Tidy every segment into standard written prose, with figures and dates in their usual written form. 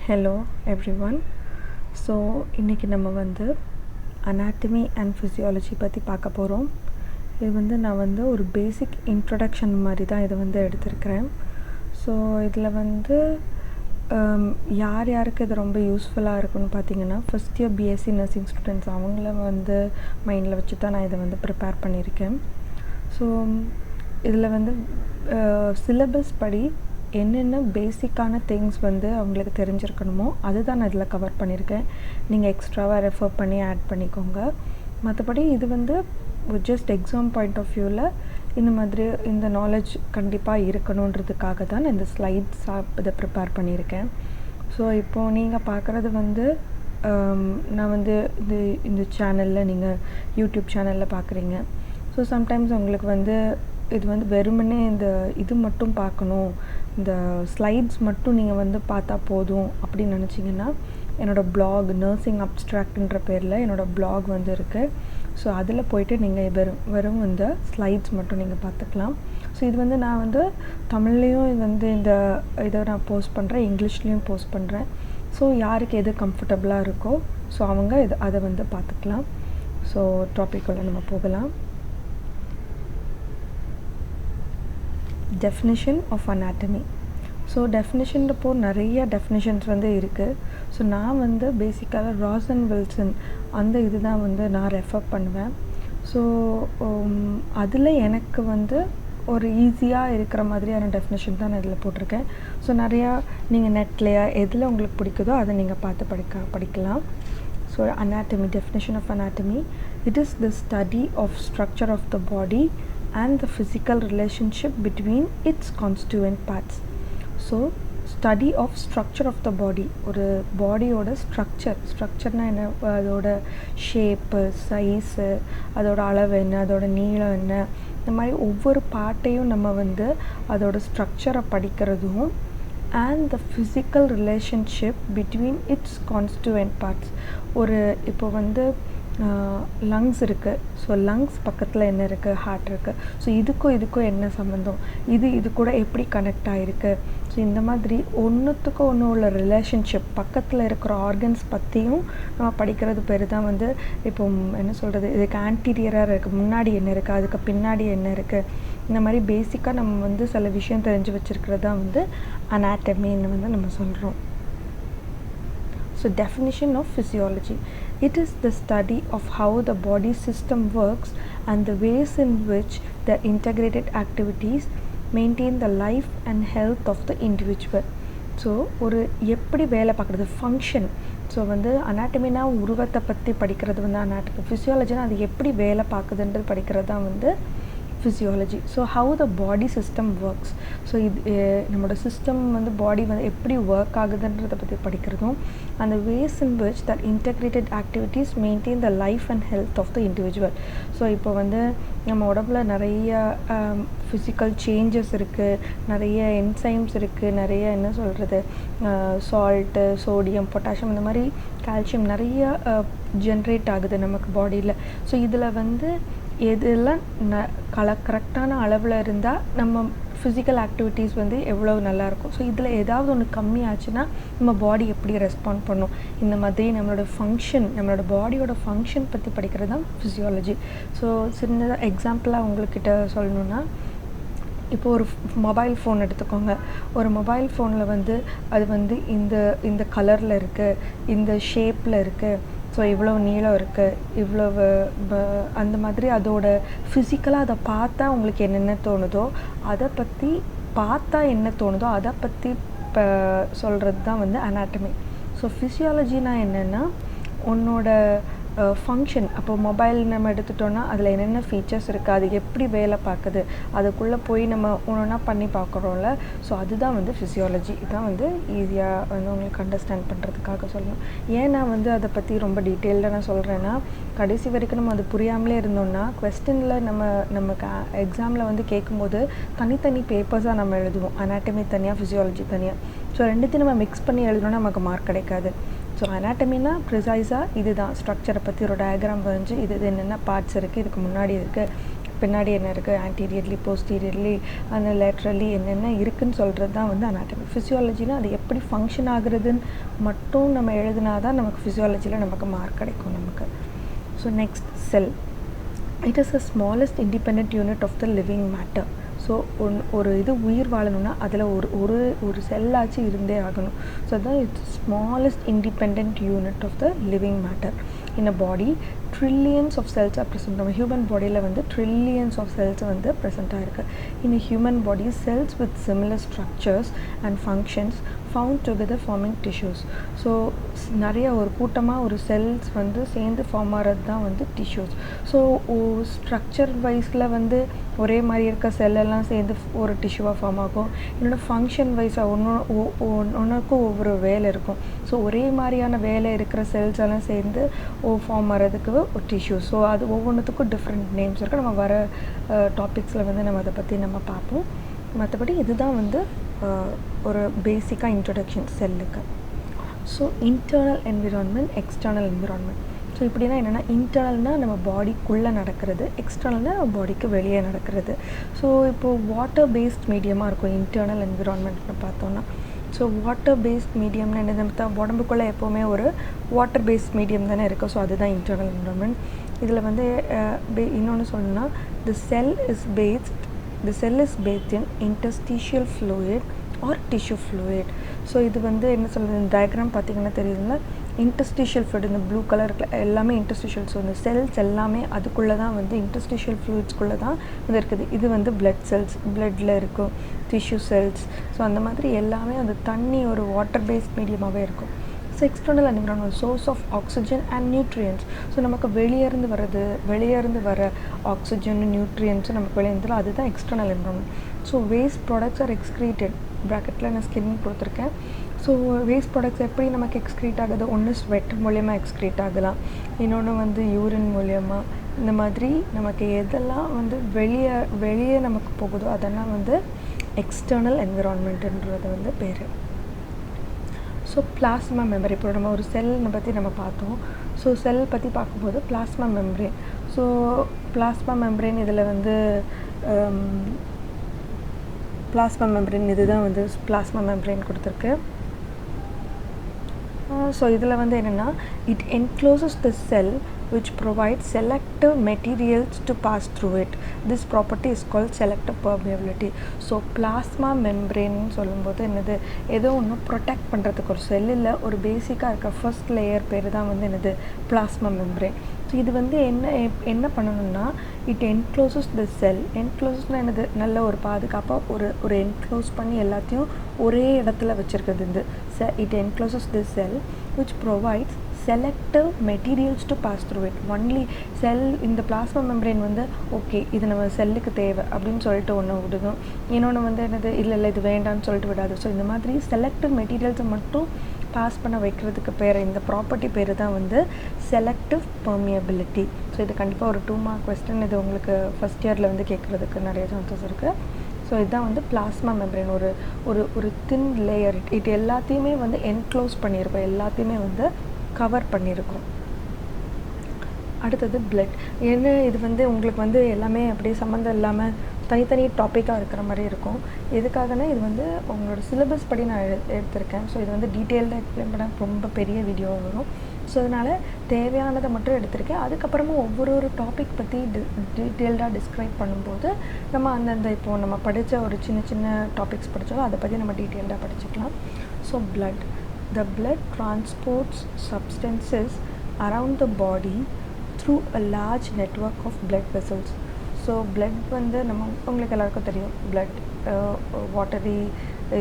Hello everyone. So இன்றைக்கி நம்ம வந்து அனாட்டமி அண்ட் ஃபிசியாலஜி பற்றி பார்க்க போகிறோம். இது நான் ஒரு பேசிக் இன்ட்ரொடக்ஷன் மாதிரி தான் இதை எடுத்திருக்கிறேன். ஸோ இதில் யார் யாருக்கு இது ரொம்ப யூஸ்ஃபுல்லாக இருக்குன்னு பார்த்தீங்கன்னா, first year BSc nursing students அவங்கள மைண்டில் வச்சு தான் நான் இதை ப்ரிப்பேர் பண்ணியிருக்கேன். ஸோ இதில் சிலபஸ் படி என்னென்ன பேசிக்கான திங்ஸ் அவங்களுக்கு தெரிஞ்சிருக்கணுமோ அதுதான் நான் இதில் கவர் பண்ணியிருக்கேன். நீங்கள் எக்ஸ்ட்ராவாக ரெஃபர் பண்ணி ஆட் பண்ணிக்கோங்க. மற்றபடி இது ஜஸ்ட் எக்ஸாம் பாயிண்ட் ஆஃப் வியூவில் இந்த நாலேஜ் கண்டிப்பாக இருக்கணுன்றதுக்காக தான் நான் இந்த ஸ்லைட்ஸாக இதை ப்ரிப்பேர் பண்ணியிருக்கேன். ஸோ இப்போது நீங்கள் பார்க்குறது நான் இந்த சேனலில் நீங்கள் யூடியூப் சேனலில் பார்க்குறீங்க. ஸோ சம்டைம்ஸ் உங்களுக்கு இது வெறுமனே இது மட்டும் பார்க்கணும், இந்த ஸ்லைட்ஸ் மட்டும் நீங்கள் பார்த்தா போதும் அப்படின்னு நினச்சிங்கன்னா, என்னோடய ப்ளாக் நர்சிங் அப்ஸ்ட்ராக்ட்ன்ற பேரில் என்னோடய ப்ளாக் இருக்குது. ஸோ அதில் போய்ட்டு நீங்கள் வெறும் இந்த ஸ்லைட்ஸ் மட்டும் நீங்கள் பார்த்துக்கலாம். ஸோ இது நான் தமிழ்லேயும் இந்த இதை நான் போஸ்ட் பண்ணுறேன், இங்கிலீஷ்லேயும் போஸ்ட் பண்ணுறேன். ஸோ யாருக்கு எது கம்ஃபர்டபுளாக இருக்கோ ஸோ அவங்க அதை பார்த்துக்கலாம். ஸோ டாபிக்குள்ளே நம்ம போகலாம். Definition of anatomy. ஸோ டெஃபினிஷன்றப்போ நிறைய டெஃபினிஷன்ஸ் இருக்குது. ஸோ நான் பேசிக்காக ராஸ் அண்ட் வில்சன் அந்த இது தான் நான் ரெஃபர் பண்ணுவேன். ஸோ அதில் எனக்கு ஒரு ஈஸியாக இருக்கிற மாதிரியான டெஃபினிஷன் தான் நான் இதில் போட்டிருக்கேன். ஸோ நிறையா நீங்கள் நெட்லையா எதில் உங்களுக்கு பிடிக்குதோ அதை நீங்கள் பார்த்து படிக்கலாம். So anatomy, definition of anatomy, it is the study of structure of the body and the physical relationship between its constituent parts. So study of structure of the body, ஒரு பாடியோட ஸ்ட்ரக்சர்னால் என்ன, அதோட ஷேப்பு, சைஸு, அதோட அளவு என்ன, அதோட நீளம் என்ன, இந்த மாதிரி ஒவ்வொரு பார்ட்டையும் நம்ம அதோட ஸ்ட்ரக்சரை படிக்கிறதும் and the physical relationship between its constituent parts. ஒரு இப்போ லங்ஸ் இருக்குது. ஸோ லங்ஸ் பக்கத்தில் என்ன இருக்குது, ஹார்ட் இருக்குது. ஸோ இதுக்கும் என்ன சம்மந்தம், இது கூட எப்படி கனெக்ட் ஆகிருக்கு. ஸோ இந்த மாதிரி ஒன்றுத்துக்கும் ஒன்று உள்ள ரிலேஷன்ஷிப், பக்கத்தில் இருக்கிற ஆர்கன்ஸ் பற்றியும் நம்ம படிக்கிறது பேர் தான் இப்போ என்ன சொல்கிறது, இதுக்கு ஆன்டீரியராக இருக்குது, முன்னாடி என்ன இருக்குது, அதுக்கு பின்னாடி என்ன இருக்குது. இந்த மாதிரி பேசிக்காக நம்ம சில விஷயம் தெரிஞ்சு வச்சுருக்கிறது தான் அனாட்டமின்னு நம்ம சொல்கிறோம். So definition of physiology. It is the study of how the body system works and the ways in which the integrated activities maintain the life and health of the individual. So ஒரு எப்படி வேலை பார்க்குறது, function. So அனாட்டமினா உருவத்தை பற்றி படிக்கிறது anatomy. ஃபிசியாலஜினா அது எப்படி வேலை பார்க்குதுன்றது படிக்கிறது தான் physiology. So how the body system works. So இது நம்மளோட சிஸ்டம் பாடி எப்படி ஒர்க் ஆகுதுன்றதை பற்றி படிக்கிறதும், அந்த ways in which that integrated activities maintain the life and health of the individual. So இப்போ நம்ம உடம்புல நிறைய ஃபிசிக்கல் சேஞ்சஸ் இருக்குது, நிறைய என்சைம்ஸ் இருக்குது, நிறைய என்ன சொல்கிறது, சால்ட்டு, சோடியம், பொட்டாசியம், இந்த மாதிரி கால்சியம் நிறைய ஜென்ரேட் ஆகுது நமக்கு பாடியில். ஸோ இதில் எதெல்லாம் கரெக்டான அளவில் இருந்தால் நம்ம ஃபிசிக்கல் ஆக்டிவிட்டீஸ் எவ்வளோ நல்லாயிருக்கும். ஸோ இதில் ஏதாவது ஒன்று கம்மியாச்சுன்னா நம்ம பாடி எப்படி ரெஸ்பாண்ட் பண்ணும், இந்த மாதிரி நம்மளோட ஃபங்க்ஷன், நம்மளோட பாடியோட ஃபங்க்ஷன் பற்றி படிக்கிறது தான் ஃபிசியாலஜி. ஸோ சின்னதாக எக்ஸாம்பிளாக உங்கள்கிட்ட சொல்லணுன்னா, இப்போ ஒரு மொபைல் ஃபோன் எடுத்துக்கோங்க. ஒரு மொபைல் ஃபோனில் அது இந்த கலரில் இருக்குது, இந்த ஷேப்பில் இருக்குது, ஸோ இவ்வளோ நீளம் இருக்குது, இவ்வளவு அந்த மாதிரி அதோட ஃபிசிக்கலாக அதை பார்த்தா உங்களுக்கு என்னென்ன தோணுதோ, அதை பற்றி பார்த்தா என்ன தோணுதோ அதை பற்றி இப்போ சொல்கிறது தான் அனாட்டமி. ஸோ ஃபிசியாலஜினா என்னென்னா உன்னோட ஃபங்க்ஷன். அப்போ மொபைல் நம்ம எடுத்துட்டோன்னா அதில் என்னென்ன ஃபீச்சர்ஸ் இருக்குது, அது எப்படி வேலை பார்க்குது, அதுக்குள்ளே போய் நம்ம ஒன்றா பண்ணி பார்க்குறோம்ல. ஸோ அதுதான் ஃபிசியாலஜி. இதுதான் ஈஸியாக உங்களுக்கு அண்டர்ஸ்டாண்ட் பண்ணுறதுக்காக சொல்லணும். ஏன் நான் அதை பற்றி ரொம்ப டீட்டெயில்டாக நான் சொல்கிறேன்னா, கடைசி வரைக்கும் நம்ம அது புரியாமலே இருந்தோம்னா கொஸ்டினில் நமக்கு எக்ஸாமில் கேட்கும்போது தனித்தனி பேப்பர்ஸாக நம்ம எழுதுவோம், அனாட்டமி தனியாக, ஃபிசியாலஜி தனியாக. ஸோ ரெண்டுத்தையும் நம்ம மிக்ஸ் பண்ணி எழுதணும்னா நமக்கு மார்க் கிடைக்காது. ஸோ அனாட்டமினா ப்ரிசைஸாக இதுதான் ஸ்ட்ரக்சரை பற்றி ஒரு டயக்ராம் வரைஞ்சி இது என்னென்ன பார்ட்ஸ் இருக்குது, இதுக்கு முன்னாடி இருக்குது, பின்னாடி என்ன இருக்குது, ஆன்டீரியர்லி போஸ்டீரியர்லி அந்த லேட்ரலி என்னென்ன இருக்குதுன்னு சொல்கிறது தான் வந்து அனாட்டமி. ஃபிசியாலஜினா அது எப்படி ஃபங்க்ஷன் ஆகுறதுன்னு மட்டும் நம்ம எழுதினா தான் நமக்கு ஃபிசியாலஜியில் நமக்கு மார்க் கிடைக்கும் நமக்கு. So next cell. It is the smallest independent unit of the living matter. So ஒரு இது உயிர் வாழணும்னா அதில் ஒரு செல்லாச்சு இருந்தே ஆகணும். ஸோ அதுதான் it's smallest independent unit of the living matter. In a body trillions of cells are present. நம்ம ஹியூமன் பாடியில் வந்து ட்ரில்லியன்ஸ் ஆஃப் செல்ஸ் வந்து ப்ரெசென்ட்டாக இருக்குது. In human body cells with similar structures and functions found together forming tissues. So நிறைய ஒரு கூட்டமாக ஒரு செல்ஸ் வந்து சேர்ந்து ஃபார்ம் ஆகிறது தான் வந்து டிஷ்யூஸ். ஸோ ஸ்ட்ரக்சர் வைஸில் வந்து ஒரே மாதிரி இருக்க செல்லெல்லாம் சேர்ந்து ஒரு டிஷ்யூவாக ஃபார்ம் ஆகும். இன்னொன்று ஃபங்க்ஷன் வைஸாக ஒன்றுக்கும் ஒவ்வொரு வேலை இருக்கும். ஸோ ஒரே மாதிரியான வேலை இருக்கிற செல்ஸ் எல்லாம் சேர்ந்து ஃபார்ம் ஆகிறதுக்கு ஒரு டிஷ்யூ. ஸோ அது ஒவ்வொன்றுத்துக்கும் டிஃப்ரெண்ட் நேம்ஸ் இருக்குது. நம்ம வர டாபிக்ஸில் வந்து நம்ம அதை பற்றி நம்ம பார்ப்போம். மற்றபடி இதுதான் வந்து ஒரு பேசிக்காக இன்ட்ரடக்ஷன் செல்லுக்கு. So internal environment, external environment. So இப்படின்னா என்னென்னா, இன்டர்னல்னால் நம்ம பாடிக்குள்ளே நடக்கிறது, எக்ஸ்டர்னல்னால் நம்ம பாடிக்கு வெளியே நடக்கிறது. ஸோ இப்போது வாட்டர் பேஸ்ட் மீடியமாக இருக்கும் இன்டர்னல் என்விரான்மெண்ட்னு பார்த்தோன்னா. ஸோ வாட்டர் பேஸ்ட் மீடியம்னு என்ன, உடம்புக்குள்ளே எப்போவுமே ஒரு வாட்டர் பேஸ்ட் மீடியம் தானே இருக்குது. ஸோ அதுதான் இன்டர்னல் என்விரான்மெண்ட். இதில் வந்து இன்னொன்று சொல்லணும்னா, the cell is based in interstitial fluid or tissue fluid. So இது வந்து என்ன சொல்கிறது, இந்த டயக்ராம் பார்த்திங்கன்னா தெரியுதுங்களா, இன்டர்ஸ்டிஷியல் ஃப்ளூயிட் இந்த ப்ளூ கலருக்கு எல்லாமே இன்டர்ஸ்டிஷியல். ஸோ இந்த செல்ஸ் எல்லாமே அதுக்குள்ளே தான் வந்து இன்டர்ஸ்டிஷியல் ஃப்ளூயிட்ஸ்குள்ளே தான் இது இருக்குது. இது வந்து பிளட் செல்ஸ், பிளட்டில் இருக்கும் டிஷ்யூ செல்ஸ். ஸோ அந்த மாதிரி எல்லாமே அந்த தண்ணி ஒரு வாட்டர் பேஸ்ட் மீடியமாகவே இருக்கும். So external environment source of oxygen and nutrients. So நமக்கு வெளியேருந்து வர ஆக்சிஜன் நியூட்ரியன்ஸும் நமக்கு வெளியேறதில்ல, அதுதான் external environment. So waste products are excreted, ப்ராக்கெட்டில் நான் ஸ்கின் கொடுத்துருக்கேன். ஸோ வேஸ்ட் ப்ராடக்ட்ஸ் எப்படி நமக்கு எக்ஸ்க்ரீட் ஆகுது, ஒன்று ஸ்வெட் மூலியமாக எக்ஸ்க்ரீட் ஆகலாம், இன்னொன்று வந்து யூரின் மூலியமாக. இந்த மாதிரி நமக்கு எதெல்லாம் வந்து வெளியே நமக்கு போகுதோ அதெல்லாம் வந்து எக்ஸ்டர்னல் என்விரான்மெண்ட்டுன்றது வந்து பேர். So plasma membrane. இப்போ நம்ம ஒரு செல்லை பற்றி நம்ம பார்த்தோம். ஸோ செல் பற்றி பார்க்கும்போது plasma membrane. So plasma membrane இதில் வந்து பிளாஸ்மா மெம்பரேன் இதுதான் வந்து பிளாஸ்மா மெம்பரேன் கொடுத்துருக்கு. ஸோ இதில் வந்து என்னென்னா, it encloses the cell which provides selective materials to pass through it. This property is called selective permeability. So plasma membrane சொல்லும்போது என்னது, ஏதோ ஒன்று ப்ரொடெக்ட் பண்ணுறதுக்கு ஒரு செல்லில் ஒரு பேசிக்காக இருக்க ஃபர்ஸ்ட் லேயர் பேர் தான் வந்து என்னது, பிளாஸ்மா மெம்பரேன். ஸோ இது வந்து என்ன பண்ணணும்னா, இட் என்க்ளோசஸ் த செல். என்க்ளோசஸ்னால் என்னது, நல்ல ஒரு பாதுகாப்பாக ஒரு என்க்ளோஸ் பண்ணி எல்லாத்தையும் ஒரே இடத்துல வச்சுருக்குது. இந்த it encloses the cell which provides selective materials to pass through it. Only cell, இந்த பிளாஸ்மா மெம்பரேன் வந்து ஓகே இது நம்ம செல்லுக்கு தேவை அப்படின்னு சொல்லிட்டு ஒன்று விடுதும், இன்னொன்று வந்து என்னது இல்லை இது வேண்டாம்னு சொல்லிட்டு விடாது. ஸோ இந்த மாதிரி செலக்டிவ் மெட்டீரியல்ஸை மட்டும் பாஸ் பண்ண வைக்கிறதுக்கு பேர், இந்த ப்ராப்பர்ட்டி பேர் தான் வந்து செலக்டிவ் பெர்மியபிலிட்டி. ஸோ இது கண்டிப்பாக ஒரு 2 மார்க் கொஸ்டின் இது உங்களுக்கு ஃபஸ்ட் இயரில் வந்து கேட்குறதுக்கு நிறைய சான்சஸ் இருக்குது. ஸோ இதுதான் வந்து பிளாஸ்மா மெம்பரேன், ஒரு தின் லேயர். இது எல்லாத்தையுமே வந்து என்க்ளோஸ் பண்ணியிருக்கோம், எல்லாத்தையுமே வந்து கவர் பண்ணியிருக்கோம். அடுத்தது பிளட். ஏன்னா இது வந்து உங்களுக்கு வந்து எல்லாமே அப்படியே சம்மந்தம் இல்லாமல் தனித்தனி டாப்பிக்காக இருக்கிற மாதிரி இருக்கும். எதுக்காகனா இது வந்து உங்களோட சிலபஸ் படி நான் எடுத்திருக்கேன். ஸோ இது வந்து டீட்டெயில்டாக எக்ஸ்பிளைன் பண்ண ரொம்ப பெரிய வீடியோவாக வரும். ஸோ அதனால் தேவையானதை மட்டும் எடுத்திருக்கேன். அதுக்கப்புறமா ஒவ்வொரு டாபிக் பற்றி டீட்டெயில்டாக டிஸ்கிரைப் பண்ணும்போது நம்ம அந்தந்த இப்போது நம்ம படித்த ஒரு சின்ன டாபிக்ஸ் படித்தாலும் அதை பற்றி நம்ம டீட்டெயில்டாக படிச்சுக்கலாம். So blood. The blood transports substances around the body through a large network of blood vessels. So blood வந்து உங்களுக்கு எல்லாருக்கும் தெரியும், blood வாட்டரி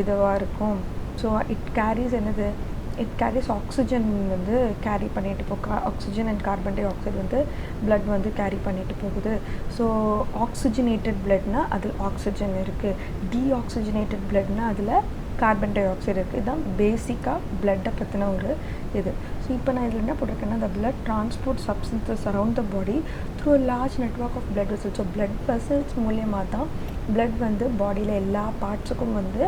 இதுவாக இருக்கும். ஸோ இட் கேரிஸ் என்னது, இட் கேரிஸ் ஆக்சிஜன் வந்து கேரி பண்ணிட்டு oxygen and carbon di oxide வந்து பிளட் வந்து கேரி பண்ணிட்டு போகுது. ஸோ ஆக்சிஜனேட்டட் பிளட்னால் அதில் ஆக்சிஜன் இருக்குது, டீஆக்சிஜனேட்டட் பிளட்னால் அதில் கார்பன் டை ஆக்சைடு இருக்குது. இதுதான் பேசிக்காக பிளட்டை பற்றின ஒரு இது. ஸோ இப்போ நான் இதில் என்ன போட்டிருக்கேன்னா, the blood transport substances around the body through a large network of blood vessels. So blood vessels மூலியமாக தான் blood வந்து பாடியில் எல்லா பார்ட்ஸுக்கும் வந்து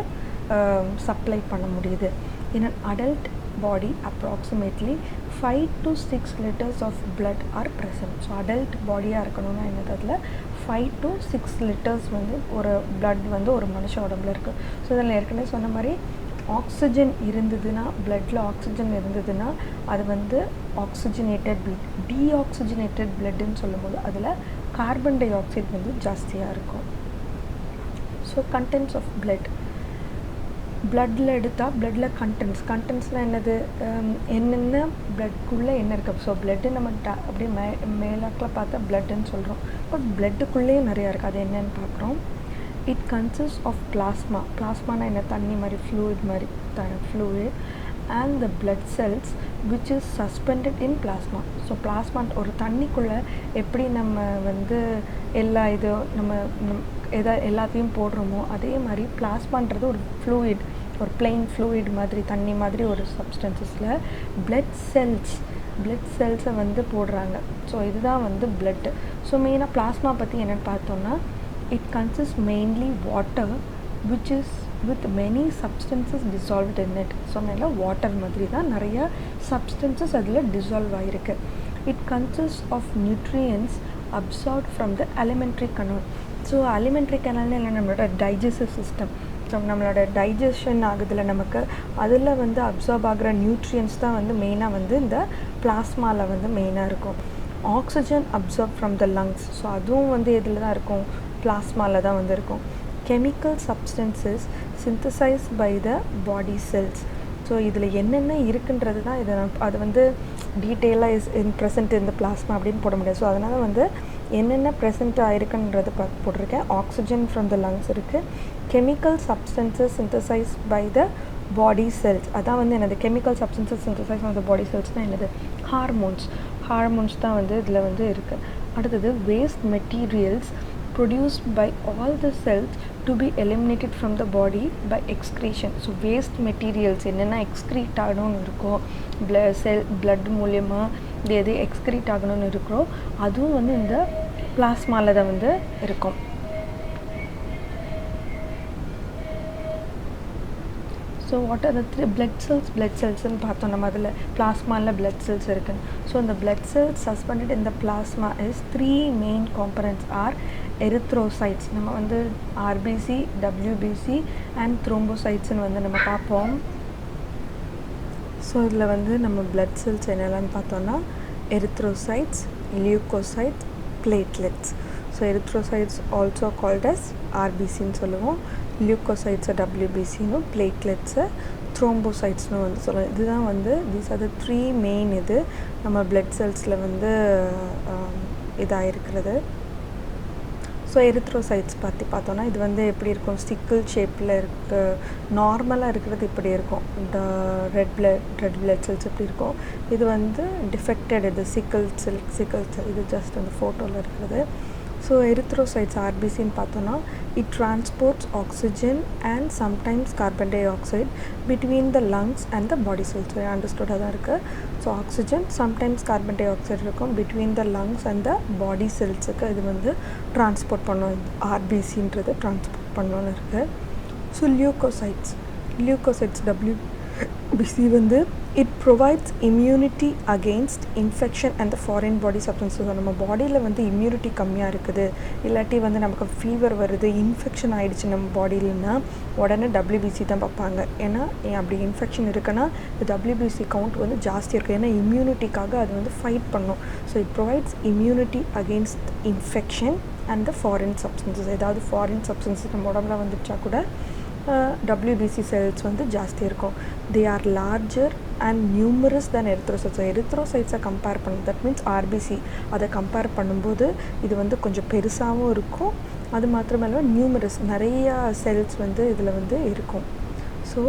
சப்ளை பண்ண முடியுது. In an adult body approximately 5 to 6 liters of blood are present. So adult பாடியாக இருக்கணும்னா என்னது, அதில் 5 to 6 லிட்டர்ஸ் வந்து ஒரு பிளட் வந்து ஒரு மனுஷ உடம்புல இருக்குது. ஸோ இதில் ஏற்கனவே சொன்ன மாதிரி ஆக்சிஜன் இருந்ததுன்னா, பிளட்டில் ஆக்சிஜன் இருந்ததுன்னா அது வந்து ஆக்சிஜனேட்டட் பிளட். டீஆக்சிஜனேட்டட் பிளட்டுன்னு சொல்லும்போது அதில் கார்பன் டை ஆக்சைடு வந்து ஜாஸ்தியாக இருக்கும். ஸோ கண்டென்ட்ஸ் ஆஃப் பிளட், பிளட்டில் எடுத்தால் பிளட்டில் கண்டென்ட்ஸ்லாம் என்னது, என்னென்ன பிளட்குள்ளே என்ன இருக்குது. ஸோ பிளட்டு நம்ம அப்படியே மேலாக்கில் பார்த்தா பிளட்டுன்னு சொல்கிறோம். பட் பிளட்டுக்குள்ளேயே நிறையா இருக்குது. அது என்னென்னு பார்க்குறோம். It consist of plasma. பிளாஸ்மானா என்ன, தண்ணி மாதிரி, ஃப்ளூயிட் மாதிரி, fluid and the blood cells which is suspended in plasma. So plasma ஒரு தண்ணிக்குள்ளே எப்படி நம்ம வந்து எல்லா இதுவும் நம்ம எல்லாத்தையும் போடுறோமோ அதே மாதிரி பிளாஸ்மான்றது ஒரு ஃப்ளூயிட், ஒரு பிளெயின் ஃப்ளூயிட் மாதிரி, தண்ணி மாதிரி ஒரு சப்ஸ்டன்சஸில் பிளட் செல்ஸை வந்து போடுறாங்க. ஸோ இதுதான் வந்து பிளட்டு. ஸோ மெயினாக பிளாஸ்மா பற்றி என்னென்னு பார்த்தோம்னா, it consist mainly water which is with many substances dissolved in it. So மேலே வாட்டர் மாதிரி தான் நிறைய சப்ஸ்டன்சஸ் அதில் டிசால்வ் ஆகிருக்கு. It consist of nutrients absorbed from the alimentary canal. So alimentary கனால்னு இல்லை, நம்மளோட டைஜஸ்டிவ் சிஸ்டம். ஸோ நம்மளோட டைஜஷன் ஆகுதுல நமக்கு, அதில் வந்து அப்சார்ப் ஆகிற நியூட்ரியன்ஸ் தான் வந்து மெயினாக வந்து இந்த பிளாஸ்மாவில் வந்து மெயினாக இருக்கும். Oxygen absorb from the lungs. So அதுவும் வந்து எதில் தான் இருக்கும், பிளாஸ்மாவில் தான் வந்து இருக்கும். Chemical substances synthesise by the body cells. So இதில் என்னென்ன இருக்குன்றது தான் இதை அது வந்து டீட்டெயிலாக ப்ரெசென்ட் இந்த பிளாஸ்மா அப்படின்னு போட முடியாது. ஸோ அதனால் வந்து என்னென்ன ப்ரெசென்ட் ஆகிருக்குன்றது போட்டிருக்கேன். ஆக்சிஜன் ஃப்ரம் த லங்ஸ் இருக்குது. Chemical substances synthesise by the body cells. அதான் வந்து என்னது, chemical substances synthesise by the body செல்ஸ்னால் என்னது, ஹார்மோன்ஸ் தான் வந்து இதில் வந்து இருக்குது. அடுத்தது waste materials produced by all the cells to be eliminated from the body by excretion. So waste materials என்னென்னா எக்ஸ்க்ரீட் ஆகணும்னு இருக்கோ, blood மூலயமா எது எக்ஸ்க்ரீட் ஆகணும்னு இருக்கிறோ அதுவும் வந்து இந்த பிளாஸ்மாவில் தான் வந்து இருக்கும். So what are the blood செல்ஸ்ன்னு பார்த்தோம் நம்ம. அதில் பிளாஸ்மாவில் பிளட் செல்ஸ் இருக்குன்னு. ஸோ இந்த பிளட் செல்ஸ் சஸ்பெண்டட் இந்த plasma is 3 main components are erythrocytes. நம்ம வந்து ஆர்பிசி, டபிள்யூபிசி அண்ட் த்ரோம்போசைட்ஸ்ன்னு வந்து நம்ம பார்ப்போம். ஸோ இதில் வந்து நம்ம பிளட் செல்ஸ் என்னெல்லாம் பார்த்தோன்னா erythrocytes, leucocytes, platelets. So erythrocytes also called as ஆர்பிசின்னு சொல்லுவோம், லியூக்கோசைட்ஸை டபிள்யூபிசின்னு, பிளேட்லெட்ஸை த்ரோம்போசைட்ஸ்னு வந்து சொல்லுவோம். இதுதான் வந்து தீஸ் ஆர் த 3 மெயின் இது நம்ம பிளட் செல்ஸில் வந்து இதாக இருக்கிறது. ஸோ எரித்ரோசைட்ஸ் பற்றி பார்த்தோன்னா இது வந்து எப்படி இருக்கும், சிக்கிள் ஷேப்பில் இருக்க, நார்மலாக இருக்கிறது இப்படி இருக்கும். இந்த ரெட் பிளட் செல்ஸ் எப்படி இருக்கும், இது வந்து டிஃபெக்டட், இது சிக்கிள் செல். இது ஜஸ்ட் அந்த ஃபோட்டோவில் இருக்கிறது. ஸோ எரித்ரோசைட்ஸ் ஆர்பிசின்னு பார்த்தோன்னா it transports oxygen and sometimes carbon dioxide between the lungs and the body cells. அண்டர்ஸ்டுடாக தான் இருக்குது. So oxygen sometimes carbon dioxide இருக்கும் between the lungs and the body செல்ஸுக்கு இது வந்து டிரான்ஸ்போர்ட் பண்ணோம். ஆர்பிசின்றது டிரான்ஸ்போர்ட் பண்ணோன்னு இருக்குது. ஸோ லியூக்கோசைட்ஸ் டபிள்யூபிசி வந்து it provides immunity against infection and the foreign body substances. நம்ம பாடியில் வந்து இம்யூனிட்டி கம்மியாக இருக்குது, இல்லாட்டி வந்து நமக்கு ஃபீவர் வருது, இன்ஃபெக்ஷன் ஆகிடுச்சு நம்ம பாடியிலன்னா உடனே டபிள்யூபிசி தான் பார்ப்பாங்க. ஏன்னா அப்படி இன்ஃபெக்ஷன் இருக்குன்னா இந்த டபிள்யூபிசி கவுண்ட் வந்து ஜாஸ்தி இருக்குது. ஏன்னா இம்யூனிட்டிக்காக அது வந்து ஃபைட் பண்ணும். So it provides immunity against infection and the foreign substances. ஏதாவது ஃபாரின் சப்ஸ்டன்சஸ் நம்ம உடம்புல வந்துச்சா கூட WBC cells வந்து ஜாஸ்தி இருக்கும். they are larger and numerous than erythrocytes. எரித்ரோசைட்ஸை கம்பேர் பண்ண, தட் மீன்ஸ் RBC அதை கம்பேர் பண்ணும்போது இது வந்து கொஞ்சம் பெருசாகவும் இருக்கும். அது மாத்திரமல்ல நியூமரஸ், நிறைய செல்ஸ் வந்து இதில் வந்து இருக்கும். So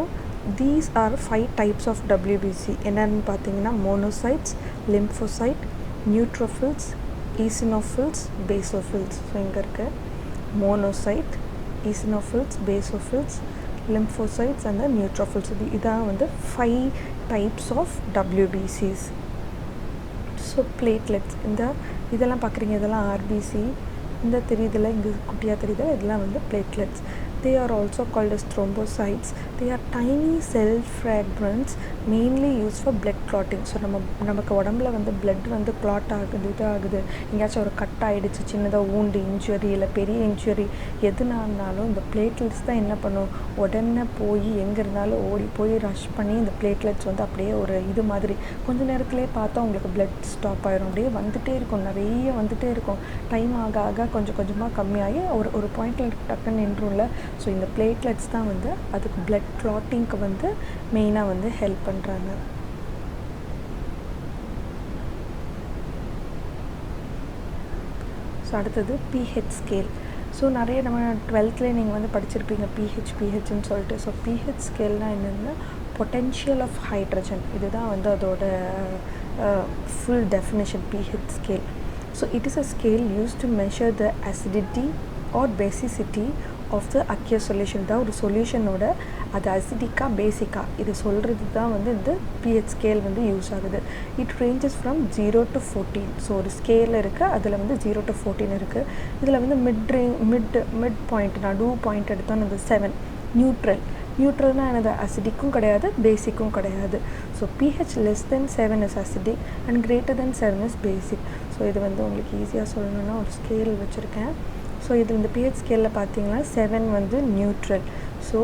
these are 5 types of WBC. என்னென்னு பார்த்தீங்கன்னா monocytes, lymphocyte, neutrophils, eosinophils, basophils. So இங்கே இருக்குது monocyte, eosinophils, basophils, lymphocytes and the neutrophils. இதான் வந்து 5 types of WBCs. So platelets, இதெல்லாம் பார்க்குறீங்க, இதெல்லாம் RBC. இந்த தெரியுதில், இங்கே குட்டியாக தெரியுதில், இதெல்லாம் வந்து platelets. they are also called as thrombocytes. They are tiny cell fragments mainly used for blood clotting. So நமக்கு உடம்புல வந்து பிளட் வந்து கிளாட் ஆகுது, இதாகுது, எங்கேயாச்சும் ஒரு கட் ஆகிடுச்சு, சின்னதாக ஊண்டு இன்ஜுரி இல்லை பெரிய இன்ஜுரி எதுனாலும் இந்த பிளேட்லெட்ஸ் தான் என்ன பண்ணும், உடனே போய் எங்கே இருந்தாலும் ஓடி போய் ரஷ் பண்ணி இந்த பிளேட்லெட்ஸ் வந்து அப்படியே ஒரு இது மாதிரி கொஞ்சம் நேரத்துலேயே பார்த்தா உங்களுக்கு பிளட் ஸ்டாப் ஆகிரும். அப்படியே வந்துகிட்டே இருக்கும், நிறைய வந்துகிட்டே இருக்கும். டைம் ஆக ஆக கொஞ்சம் கொஞ்சமாக கம்மியாகி ஒரு பாயிண்டில் டக்குன்னு நின்றும்ல. ஸோ இந்த பிளேட்லெட்ஸ் தான் வந்து அதுக்கு பிளட் கிளாட்டிங்க்கு வந்து மெயினாக வந்து ஹெல்ப் பண்ணுறாங்க. ஸோ அடுத்தது pH ஸ்கேல். ஸோ நிறைய நம்ம 12th நீங்கள் வந்து படிச்சிருப்பீங்க pHன்னு சொல்லிட்டு. ஸோ pH ஸ்கேல்னால் என்னென்னா பொட்டென்ஷியல் ஆஃப் ஹைட்ரஜன். இதுதான் வந்து அதோட full definition pH scale. So it is a scale use to measure the acidity or basicity of the aqueous solution. தான் ஒரு சொல்யூஷனோட அது அசிடிக்காக பேசிக்காக இது சொல்கிறது தான் வந்து இந்த pH ஸ்கேல் வந்து யூஸ் ஆகுது. It ranges from 0 to 14. So ஒரு ஸ்கேல் இருக்குது, அதில் வந்து 0 to 14 இருக்குது. இதில் வந்து மிட் பாயிண்ட் நடு பாயிண்ட் எடுத்தோன்னு அந்த 7 நியூட்ரல்னால் எனது அசிடிக்கும் கிடையாது பேசிக்கும் கிடையாது. So pH less than 7 is acidic and greater than 7 is basic. So இது வந்து உங்களுக்கு ஈஸியாக சொல்லணுன்னா ஒரு ஸ்கேல் வச்சுருக்கேன். ஸோ இதில் இந்த pH ஸ்கேலில் பார்த்தீங்கன்னா 7 வந்து நியூட்ரல். ஸோ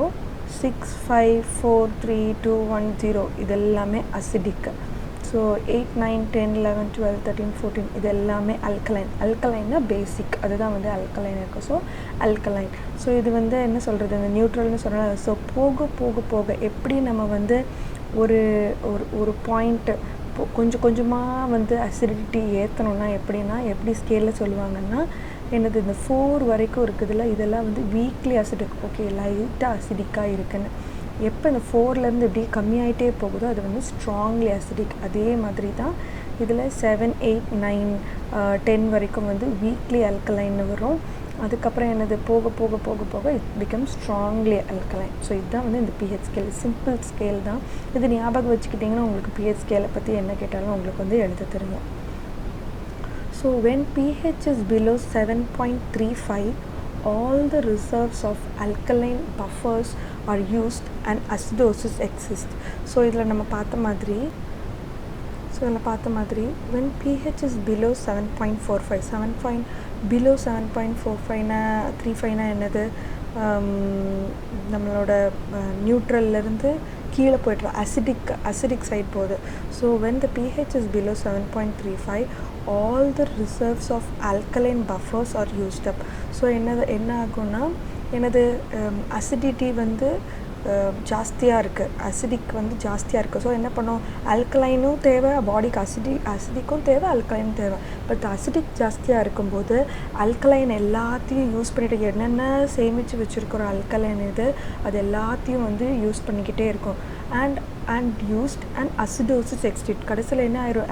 6, 5, 4, 3, 2, 1, 0 இது எல்லாமே அசிடிக். ஸோ 8, 9, 10, 11, 12, 13, 14 இது எல்லாமே அல்கலைன்னா பேசிக், அதுதான் வந்து அல்கலைன் இருக்குது. So alkaline. ஸோ இது வந்து என்ன சொல்கிறது, இந்த நியூட்ரல்னு சொன்னால் ஸோ போக எப்படி நம்ம வந்து ஒரு பாயிண்ட்டு கொஞ்சம் கொஞ்சமாக வந்து அசிடிட்டி ஏற்றணுன்னா எப்படி ஸ்கேலில் சொல்லுவாங்கன்னா என்னது இந்த 4 வரைக்கும் இருக்குதுல்ல, இதெல்லாம் வந்து வீக்லி அசிடிக், ஓகே லைட்டாக அசிடிக்காக இருக்குன்னு. எப்போ இந்த 4லேருந்து இப்படி கம்மியாகிட்டே போகுதோ அது வந்து ஸ்ட்ராங்லி அசிடிக். அதே மாதிரி தான் இதில் 7, 8, 9, 10 வரைக்கும் வந்து வீக்லி அல்கலைன்னு வரும். அதுக்கப்புறம் என்னது போக it become strongly alkaline. So இதுதான் வந்து இந்த pH ஸ்கேல், சிம்பிள் ஸ்கேல் தான். இது ஞாபகம் வச்சுக்கிட்டிங்கன்னா உங்களுக்கு pH ஸ்கேலை பற்றி என்ன கேட்டாலும் உங்களுக்கு வந்து எழுத தெரியும். So when pH is below 7.35, all the reserves of alkaline buffers are used and acidosis exists. So இதில் நம்ம பார்த்த மாதிரி when pH is below 7.45, below 7.45 என்னது, நம்மளோட நியூட்ரல்லேருந்து கீழே போய்ட்டு அசிடிக் சைட் போகுது. So when the pH is below 7.35, all the reserves of alkaline buffers are used up. So என்ன ஆகும்னா எனது அசிடிட்டி வந்து ஜாஸ்தியாக இருக்குது, அசிடிக் வந்து ஜாஸ்தியாக இருக்குது. ஸோ என்ன பண்ணோம், அல்கலைனும் தேவை பாடிக்கு, அசிடிக்கும் தேவை அல்கலைனும் தேவை. பட் அசிடிக் ஜாஸ்தியாக இருக்கும்போது அல்கலைன் எல்லாத்தையும் யூஸ் பண்ணிட்டு என்னென்ன சேமித்து வச்சுருக்கிற அல்கலைன் இது அது எல்லாத்தையும் வந்து யூஸ் பண்ணிக்கிட்டே இருக்கும். And used and acidosis existed. கடைசியில் என்ன ஆயிரும்,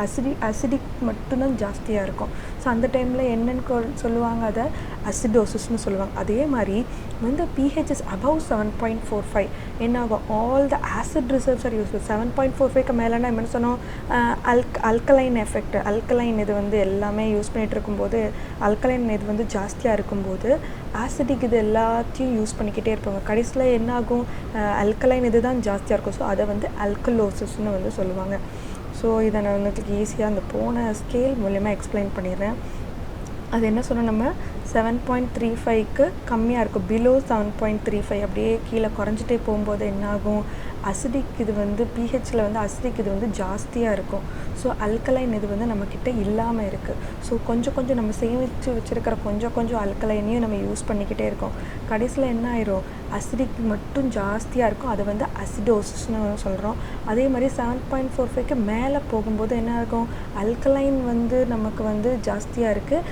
அசிடிக் மட்டும்தான் ஜாஸ்தியாக இருக்கும். ஸோ அந்த டைமில் என்னென்னு சொல்லுவாங்க, அதை அசிடோசிஸ்னு சொல்லுவாங்க. அதே மாதிரி வந்து pH is above 7.45 என்ன ஆகும், all the acid reserves are use. 7.45க்கு மேலேனா என்ன சொன்னோம், அல்கலைன் எஃபெக்ட், அல்கலைன் இது வந்து எல்லாமே யூஸ் பண்ணிகிட்டு இருக்கும்போது அல்கலைன் இது வந்து ஜாஸ்தியாக இருக்கும்போது ஆசிடிக் இது எல்லாத்தையும் யூஸ் பண்ணிக்கிட்டே இருப்பாங்க. கடைசியில் என்ன ஆகும், அல்கலைன் இது தான் ஜாஸ்தியாக இருக்கும். ஸோ அதை வந்து அல்கலோசிஸ்ன்னு வந்து சொல்லுவாங்க. ஸோ இதை நான் உங்களுக்கு ஈஸியாக அந்த போன ஸ்கேல் மூலமாக எக்ஸ்பிளைன் பண்ணிடுறேன். அது என்ன சொன்னால் நம்ம 7.35க்கு கம்மியாக இருக்கும், பிலோ 7.35 அப்படியே கீழே குறைஞ்சிட்டே போகும்போது என்னாகும், அசிடிக் இது வந்து pHல வந்து அசிடிக் இது வந்து ஜாஸ்தியாக இருக்கும். ஸோ அல்கலைன் இது வந்து நம்மக்கிட்ட இல்லாமல் இருக்குது. ஸோ கொஞ்சம் நம்ம சேமித்து வச்சுருக்கிற கொஞ்சம் அல்கலைனையும் நம்ம யூஸ் பண்ணிக்கிட்டே இருக்கோம். கடைசியில் என்ன ஆயிரும், அசிடிக் மட்டும் ஜாஸ்தியாக இருக்கும், அதை வந்து அசிடோசிஸ்னு சொல்கிறோம். அதே மாதிரி 7.45க்கு மேலே போகும்போது என்ன இருக்கும், அல்கலைன் வந்து நமக்கு வந்து ஜாஸ்தியாக இருக்குது,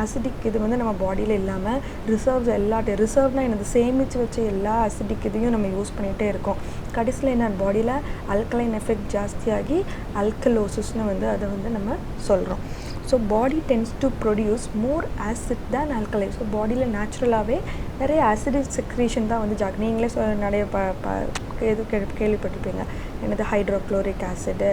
அசிடிக் இது வந்து நம்ம பாடியில் இல்லாமல் ரிசர்வ்னால் எனது சேமித்து வச்ச எல்லா அசிடிக் இதையும் நம்ம யூஸ் பண்ணிகிட்டே இருக்கோம். கடைசியில் என்ன, பாடியில் அல்கலைன் எஃபெக்ட் ஜாஸ்தியாகி அல்கலோசிஸ்னு வந்து அதை வந்து நம்ம சொல்கிறோம். So body tends to produce more acid than alkaline. So பாடியில் நேச்சுரலாகவே நிறைய ஆசிடிக் செக்ரேஷன் தான் வந்து நீங்களே நிறைய கேள்விப்பட்டிருப்பீங்க, என்னது ஹைட்ரோக்ளோரிக் ஆசிடு,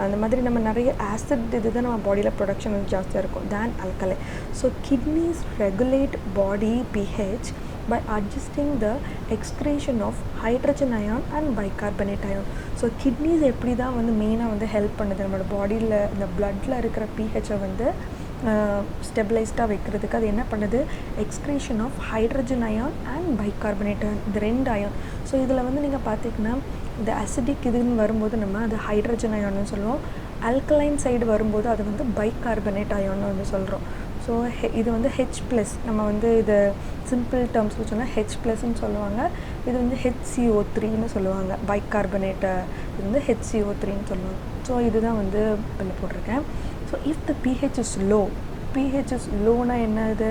அந்த மாதிரி நம்ம நிறைய ஆசிட் இது தான் நம்ம பாடியில் ப்ரொடக்ஷன் வந்து ஜாஸ்தியாக இருக்கும் then alkaline. So kidneys regulate body pH by adjusting the excretion of hydrogen ion and bicarbonate ion. So kidneys எப்படி தான் வந்து மெயினாக வந்து ஹெல்ப் பண்ணுது நம்மளோட பாடியில் இந்த பிளட்டில் இருக்கிற பிஹெச்சை வந்து ஸ்டெபிளைஸ்டாக வைக்கிறதுக்கு. அது என்ன பண்ணுது, excretion of hydrogen ion and bicarbonate ion, இந்த 2 அயான். ஸோ இதில் வந்து நீங்கள் பார்த்திங்கன்னா இந்த அசிடிக் இதுன்னு வரும்போது நம்ம அது ஹைட்ரஜன் அயான்னு சொல்லுவோம், ஆல்கலைன் சைடு வரும்போது அது வந்து பைகார்பனேட் அயான்னு வந்து சொல்கிறோம். ஸோ இது வந்து H+, நம்ம வந்து இது சிம்பிள் டேர்ம்ஸில் சொன்னால் H+ன்னு சொல்லுவாங்க. இது வந்து HCO3ன்னு சொல்லுவாங்க. பைகார்பனேட்டை இது வந்து HCO3ன்னு சொல்லுவாங்க. ஸோ இதுதான் வந்து இதில் போட்டிருக்கேன். So if the pH is low, pH is lowனா என்னது,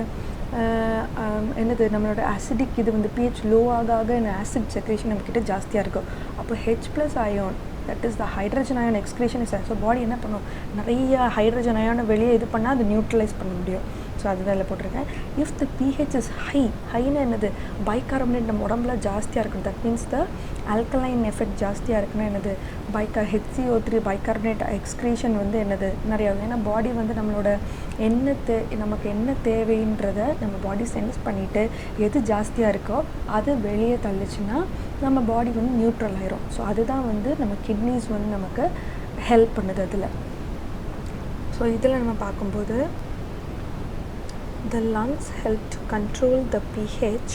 நம்மளோட ஆசிடிக் இது வந்து pH லோ ஆக இந்த ஆசிட் செக்ரேஷன் நம்மக்கிட்ட ஜாஸ்தியாக இருக்கும். அப்போ H+ ion, that is the hydrogen ion excretion is. So body என்ன பண்ணும், நிறைய ஹைட்ரஜன் அயானை வெளியே இது பண்ணால் அது நியூட்ரலைஸ் பண்ண முடியும். ஸோ அதுதான் இதில் போட்டிருக்கேன். இஃப் த pH இஸ் ஹைனா என்னது, பைகார்பனேட் நம்ம உடம்புல ஜாஸ்தியாக இருக்கும். That means the alkaline effect ஜாஸ்தியாக இருக்குன்னா என்னது, HCO3 பைகார்பனேட் எக்ஸ்க்ரீஷன் வந்து என்னது நிறையா. ஏன்னா பாடி வந்து நம்மளோட நமக்கு என்ன தேவைன்றதை நம்ம பாடி சென்ஸ் பண்ணிவிட்டு எது ஜாஸ்தியாக இருக்கோ அது வெளியே தள்ளிச்சுன்னா நம்ம பாடி வந்து நியூட்ரல் ஆயிரும். ஸோ அதுதான் வந்து நம்ம கிட்னிஸ் வந்து நமக்கு ஹெல்ப் பண்ணுது அதில். ஸோ இதில் நம்ம பார்க்கும்போது the lungs help to control the pH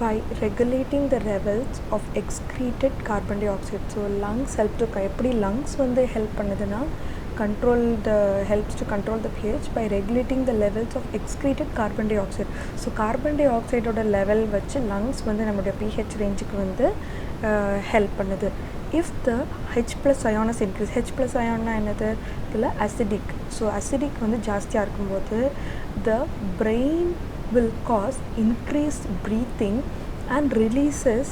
by regulating the levels of excreted carbon dioxide. So lungs help to, எப்படி lungs வந்து ஹெல்ப் பண்ணுதுன்னா helps to control the pH by regulating the levels of excreted carbon dioxide. So carbon dioxide ஓட level வச்சு lungs வந்து நம்மளுடைய pH ரேஞ்சுக்கு வந்து help பண்ணுது. If the H+ ion is increased, H+ ion என்னது, இதில் acidic. ஸோ acidic வந்து ஜாஸ்தியாக இருக்கும்போது the brain will cause increased breathing and releases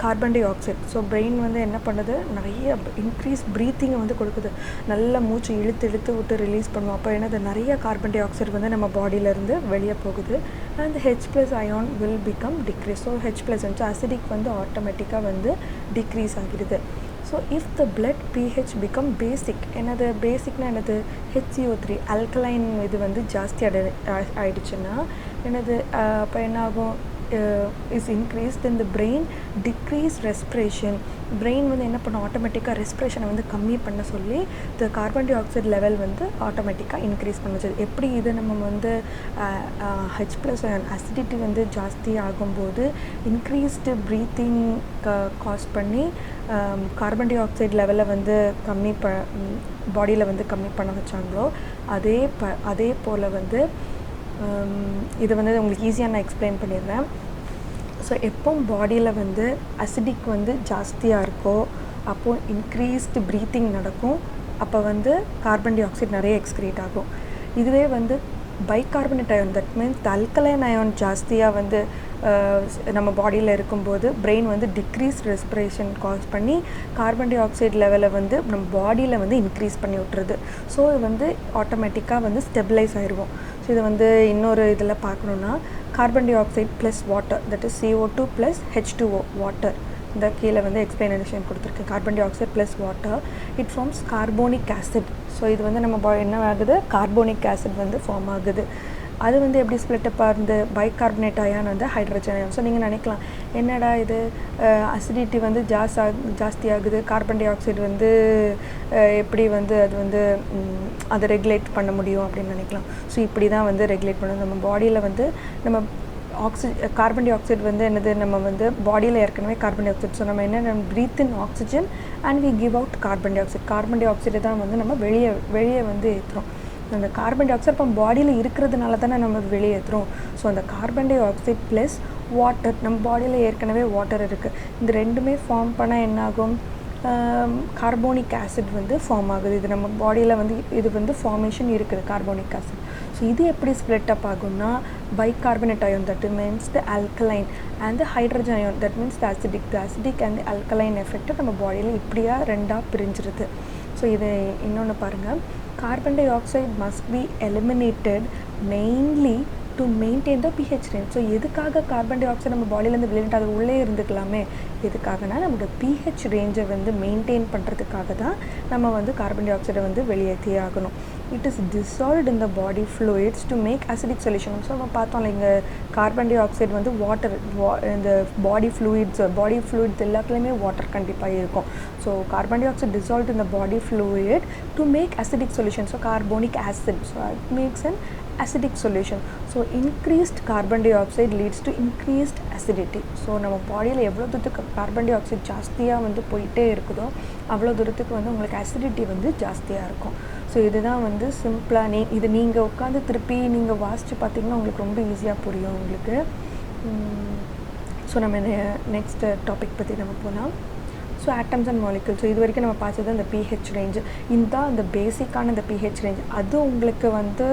carbon dioxide. So brain வந்து என்ன பண்ணுது, நிறைய இன்க்ரீஸ் ப்ரீத்திங்கை வந்து கொடுக்குது. நல்ல மூச்சு இழுத்து விட்டு ரிலீஸ் பண்ணுவோம். அப்போ என்னது, நிறைய கார்பன் டை ஆக்சைடு வந்து நம்ம பாடியிலேருந்து வெளியே போகுது. And H+ ion will become decrease. So H+ வந்து அசிடிக் வந்து ஆட்டோமேட்டிக்காக வந்து டிக்ரீஸ் ஆகிடுது. So if the blood pH become basic, என்னது பேசிக்னா என்னது, HCO3 ஆல்கலைன் இது வந்து ஜாஸ்தி ஆயிடுச்சுன்னா என்னது, அப்போ என்ன ஆகும், is increased, then the brain decrease respiration. brain வந்து என்ன பண்ணும், ஆட்டோமேட்டிக்காக ரெஸ்பிரேஷனை வந்து கம்மி பண்ண சொல்லி the carbon dioxide level வந்து ஆட்டோமேட்டிக்காக இன்க்ரீஸ் பண்ணுச்சு. எப்படி இது நம்ம வந்து H+ அசிடிட்டி வந்து ஜாஸ்தி ஆகும்போது இன்க்ரீஸ்டு ப்ரீத்திங் காஸ் பண்ணி கார்பன் டை ஆக்சைடு லெவலை வந்து பாடியில் வந்து கம்மி பண்ண வச்சாங்களோ அதே போல் வந்து இது வந்து உங்களுக்கு ஈஸியாக நான் எக்ஸ்பிளைன் பண்ணிடுறேன். ஸோ எப்போ பாடியில் வந்து அசிடிக் வந்து ஜாஸ்தியாக இருக்கோ அப்போது இன்க்ரீஸ்டு ப்ரீத்திங் நடக்கும். அப்போ வந்து கார்பன் டை ஆக்சைடு நிறைய எக்ஸ்க்ரீட் ஆகும். இதுவே வந்து bicarbonate ion, that means the alkaline ion ஜாஸ்தியாக வந்து நம்ம பாடியில் இருக்கும்போது பிரெயின் வந்து டிக்ரீஸ் ரெஸ்பிரேஷன் காஸ் பண்ணி கார்பன் டை ஆக்சைடு லெவலை வந்து நம்ம பாடியில் வந்து இன்க்ரீஸ் பண்ணி விட்டுருது. ஸோ இது வந்து ஆட்டோமேட்டிக்காக வந்து ஸ்டெபிளைஸ் ஆயிடுவோம். ஸோ இதை வந்து இன்னொரு இதில் பார்க்கணுன்னா carbon dioxide plus water, that is CO2 plus H2O water, இந்த கீழே வந்து எக்ஸ்பிளனேஷன் கொடுத்துருக்கேன். Carbon dioxide plus water it forms carbonic acid. So இது வந்து நம்ம என்ன ஆகுது, கார்போனிக் ஆசிட் வந்து ஃபார்ம் ஆகுது. அது வந்து எப்படி ஸ்ப்ளிட்டப்பாக இருந்து பைகார்பனேட் அயான் வந்து ஹைட்ரஜன் அயான். ஸோ நீங்கள் நினைக்கலாம் என்னடா இது அசிடிட்டி வந்து ஜாஸ்தி ஆகுது, கார்பன் டை ஆக்சைடு வந்து எப்படி வந்து அது வந்து அதை ரெகுலேட் பண்ண முடியும் அப்படின்னு நினைக்கலாம். ஸோ இப்படி தான் வந்து ரெகுலேட் பண்ணணும். நம்ம பாடியில் வந்து நம்ம கார்பன் டை ஆக்சைடு வந்து என்னது, நம்ம வந்து பாடியில் ஏற்கனவே கார்பன் டை ஆக்சைடு. ஸோ நம்ம என்ன breathe in oxygen and we give out carbon dioxide. Carbon dioxide தான் வந்து நம்ம வெளியே வந்து ஏற்றுறோம். அந்த கார்பன் டை ஆக்சைடு இப்போ பாடியில் இருக்கிறதுனால தானே நம்ம வெளியேற்றுறோம். ஸோ அந்த carbon dioxide plus water, நம்ம பாடியில் ஏற்கனவே வாட்டர் இருக்குது, இந்த ரெண்டுமே ஃபார்ம் பண்ணால் என்னாகும், கார்போனிக் ஆசிட் வந்து ஃபார்ம் ஆகுது. இது நம்ம பாடியில் வந்து இது வந்து ஃபார்மேஷன் இருக்குது கார்போனிக் ஆசிட். ஸோ இது எப்படி ஸ்ப்ளிட் அப் ஆகும்னா bicarbonate ion, that means the alkaline, and the hydrogen ion, that means the acidic and alkaline effect நம்ம பாடியில் இப்படியா ரெண்டாக பிரிஞ்சிருது. ஸோ இது இன்னொன்று பாருங்கள், carbon dioxide must be eliminated mainly to maintain the pH range. So எதுக்காக carbon di oxide நம்ம பாடியிலேருந்து வெளியிட்டு அது உள்ளே இருந்துக்கலாமே, எதுக்காகனா நம்மளோட pH ரேஞ்சை வந்து மெயின்டைன் பண்ணுறதுக்காக தான் நம்ம வந்து கார்பன் டை ஆக்சைடை வந்து வெளியேற்றியே ஆகணும். It is dissolved in the body fluids to make acidic solution. So நம்ம பார்த்தோம்ல இங்கே கார்பன் டை ஆக்சைடு வந்து வாட்டர் இந்த பாடி ஃப்ளூயிட்ஸ் எல்லாத்துலேயுமே வாட்டர் கண்டிப்பாக இருக்கும். So carbon di oxide dissolved in the body fluid to make acidic solution. So carbonic acid, so it makes an acidic solution. So increased carbon dioxide leads to increased acidity. So நம்ம பாடியில் எவ்வளோ தூரத்துக்கு carbon di oxide ஜாஸ்தியாக வந்து போயிட்டே இருக்குதோ அவ்வளோ தூரத்துக்கு வந்து உங்களுக்கு அசிடிட்டி வந்து ஜாஸ்தியாக இருக்கும். ஸோ இதுதான் வந்து சிம்பிளாக இது நீங்கள் உட்காந்து திருப்பி நீங்கள் வாசித்து பார்த்தீங்கன்னா உங்களுக்கு ரொம்ப ஈஸியாக புரியும் உங்களுக்கு. ஸோ நம்ம நெக்ஸ்ட் டாபிக் பற்றி நம்ம போகலாம். So atoms and molecules. So இது வரைக்கும் நம்ம பார்த்தது அந்த pH ரேஞ்சு, இந்த அந்த பேசிக்கான இந்த pH ரேஞ்ச். அது உங்களுக்கு வந்து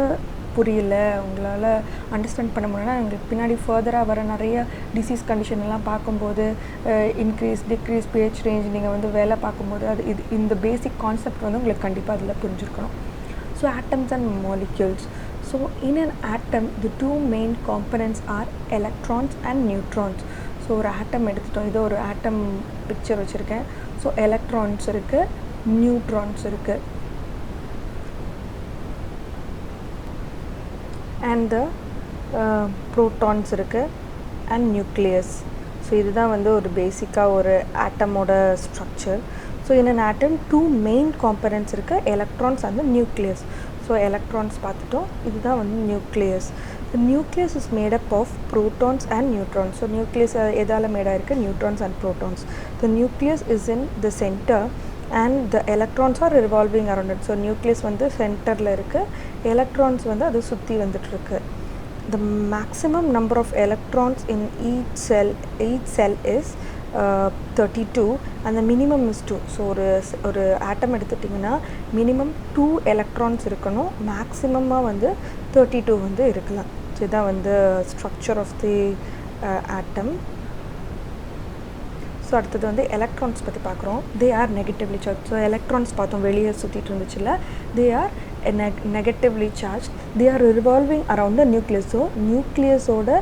புரியல, உங்களால் அண்டர்ஸ்டாண்ட் பண்ண முடியலன்னா உங்களுக்கு பின்னாடி ஃபர்தராக வர நிறைய டிசீஸ் கண்டிஷன் எல்லாம் பார்க்கும்போது இன்க்ரீஸ் டிக்ரீஸ் pH ரேஞ்ச் நீங்கள் வந்து வேலை பார்க்கும்போது அது இந்த பேசிக் கான்செப்ட் வந்து உங்களுக்கு கண்டிப்பாக அதில் புரிஞ்சிருக்கணும். So atoms and molecules. So in an atom the two main components are electrons and neutrons. So ஒரு ஆட்டம் எடுத்துட்டோம், இது ஒரு ஆட்டம் பிக்சர் வச்சுருக்கேன். ஸோ எலக்ட்ரான்ஸ் இருக்குது, நியூட்ரான்ஸ் இருக்குது, and the protons இருக்குது and nucleus. ஸோ இதுதான் வந்து ஒரு பேசிக்காக ஒரு ஆட்டமோட structure. So in an atom two main components இருக்குது, electrons and the nucleus. So electrons பார்த்துட்டோம், இதுதான் வந்து nucleus. The nucleus is made up of protons and neutrons. So nucleus எதால் மேடாக இருக்குது, neutrons and protons. The nucleus is in the center and the electrons are revolving around it. So nucleus வந்து சென்டரில் இருக்குது, electrons வந்து அது சுற்றி வந்துட்டுருக்கு. The maximum number of electrons in each cell is 32 and the minimum is 2. So ஒரு ஆட்டம் எடுத்துட்டிங்கன்னா minimum 2 electrons இருக்கணும், மேக்ஸிமமாக வந்து 32 வந்து இருக்கலாம். ஸோ இதுதான் வந்து structure of the atom. So அடுத்தது வந்து எலக்ட்ரான்ஸ் பற்றி பார்க்குறோம். They are negatively charge. So electrons பார்த்தோம் வெளியே சுற்றிட்டு இருந்துச்சுல்ல, they are negatively charge. They are revolving around the nucleus. So நியூக்ளியஸோட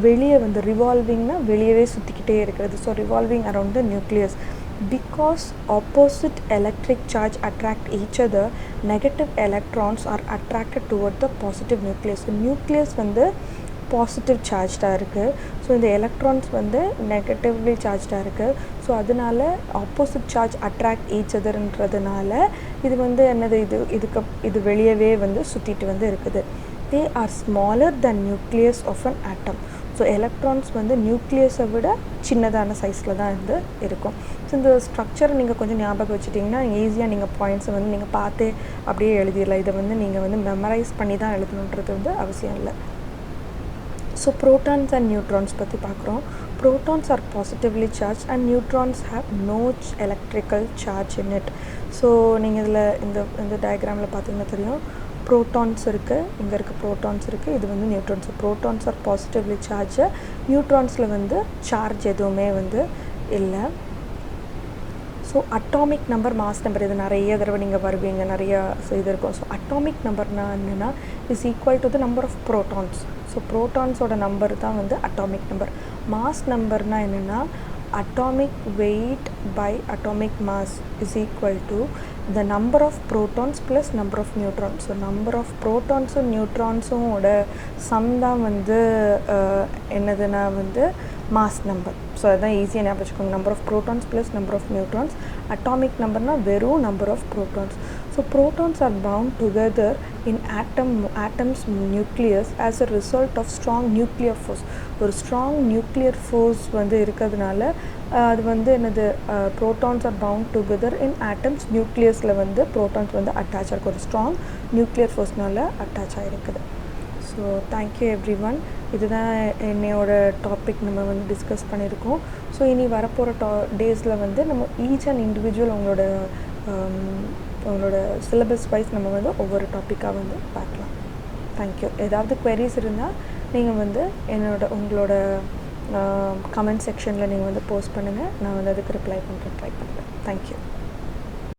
வெளியே வந்து ரிவால்விங்னா வெளியவே சுற்றிக்கிட்டே இருக்கிறது. So revolving around the nucleus. Because opposite electric charge attract each other, negative electrons are attracted toward the positive nucleus. So nucleus வந்து positive சார்ஜ்டாக இருக்குது, so இந்த எலக்ட்ரான்ஸ் வந்து நெகட்டிவ்லி சார்ஜ்டாக இருக்குது. ஸோ அதனால் ஆப்போசிட் சார்ஜ் அட்ராக்ட் ஈச் அதர்ன்றதுனால இது வந்து என்னது, இது வெளியவே வந்து சுற்றிட்டு வந்து இருக்குது. They are smaller than nucleus of an atom. So electrons வந்து நியூக்ளியஸை விட சின்னதான சைஸில் தான் வந்து இருக்கும். ஸோ இந்த ஸ்ட்ரக்சரை நீங்கள் கொஞ்சம் ஞாபகம் வச்சுட்டிங்கன்னா ஈஸியாக நீங்கள் பாயிண்ட்ஸை வந்து நீங்கள் பார்த்தே அப்படியே எழுதிடலாம். இதை வந்து நீங்கள் வந்து மெமரைஸ் பண்ணி தான் எழுதணுன்றது வந்து அவசியம் இல்லை. ஸோ ப்ரோட்டான்ஸ் அண்ட் நியூட்ரான்ஸ் பற்றி பார்க்குறோம். Protons are positively charge and neutrons have no electrical charge in it. So நீங்கள் இதில் இந்த டயக்ராமில் பார்த்தீங்கன்னா தெரியும், ப்ரோட்டான்ஸ் இருக்குது, இங்கே இருக்குது ப்ரோட்டான்ஸ் இருக்குது, இது வந்து neutrons. Protons are positively charge, நியூட்ரான்ஸில் வந்து சார்ஜ் எதுவுமே வந்து இல்லை. So atomic number, mass number, இது நிறைய தடவை நீங்கள் வருவீங்க, நிறையா இது இருக்கும். ஸோ அட்டாமிக் நம்பர்னா என்னென்னா is equal to the number of protons. So ப்ரோட்டான்ஸோட நம்பர் தான் வந்து அட்டாமிக் நம்பர். மாஸ் நம்பர்னால் என்னென்னா atomic weight by atomic mass is equal to the number of protons plus number of neutrons. So number of protons and neutrons ஓட some தான் வந்து என்னதுன்னா வந்து mass number. So அதுதான் ஈஸியாக ஞாபகம் வச்சுக்கோங்க, number of protons plus number of neutrons. Atomic நம்பர்னால் வெறும் number of protons. So protons are bound together in atoms nucleus as a result of strong nuclear force. ஒரு ஸ்ட்ராங் நியூக்ளியர் ஃபோர்ஸ் வந்து இருக்கிறதுனால அது வந்து என்னது, protons are bound together in atoms நியூக்ளியஸில் வந்து ப்ரோட்டான்ஸ் வந்து அட்டாச் ஆகிருக்கு, ஒரு ஸ்ட்ராங் நியூக்ளியர் ஃபோர்ஸ்னால அட்டாச் ஆகிருக்குது. So thank you everyone. இதுதான் என்னையோட டாபிக் நம்ம வந்து டிஸ்கஸ் பண்ணியிருக்கோம். ஸோ இனி வரப்போகிற டேஸில் வந்து நம்ம ஈச் அண்ட் இண்டிவிஜுவல் உங்களோட சிலபஸ் வைஸ் நம்ம வந்து ஒவ்வொரு டாப்பிக்காக வந்து பார்க்கலாம். தேங்க்யூ. ஏதாவது குவெரிஸ் இருந்தால் நீங்கள் வந்து உங்களோட கமெண்ட் செக்ஷனில் நீங்கள் வந்து போஸ்ட் பண்ணுங்கள், நான் வந்து அதுக்கு ரிப்ளை பண்ணுறேன், ட்ரை பண்ணுறேன். தேங்க்யூ.